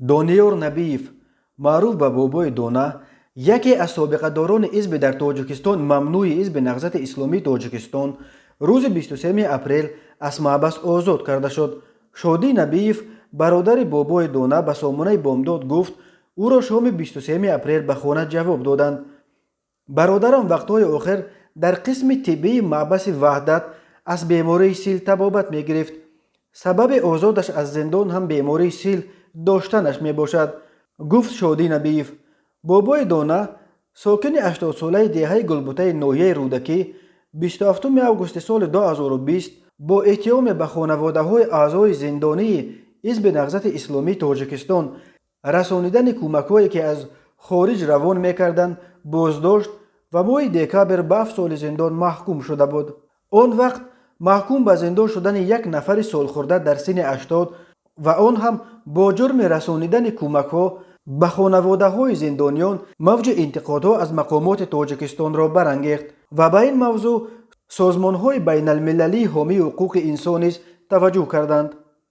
دونیور نبیف معروف به بابای دونا یکی از سابقه‌داران حزب در تاجیکستان ممنوع حزب نهضت اسلامی تاجیکستان روز 23 اپریل از محبس آزاد کرده شد. شادی نبیف برادر بابای دونا به سامانه بامداد گفت او را شام 23 اپریل به خانه جواب دادند. برادرم وقتهای آخر در قسم طبی محبس وحدت از بیماری سیل تبابت می گرفت. سبب آزادش از زندان هم بیماری سیل داشتنش می باشد، گفت شادی نبیف. بابای دونا ساکن 80 ساله دهه گلبوته ناحیه رودکی 27 آگوست سال 2020 با اتهام به خانواده های اعضای زندانی حزب نهضت اسلامی تاجیکستان رسانیدن کمک‌هایی که از خارج روان می‌کردند بازداشت و ماه دکبر به 7 سال زندان محکوم شده بود. آن وقت محکوم به زندان شدن یک نفر سالخورده در سن 80 و آن هم با جرم رسانیدن کمک‌ها به خانواده‌های زندانیان موج انتقادها از مقامات تاجیکستان را برانگیخت و به این موضوع سازمان‌های بین المللی حامی حقوق انسان نیز توجه کردند.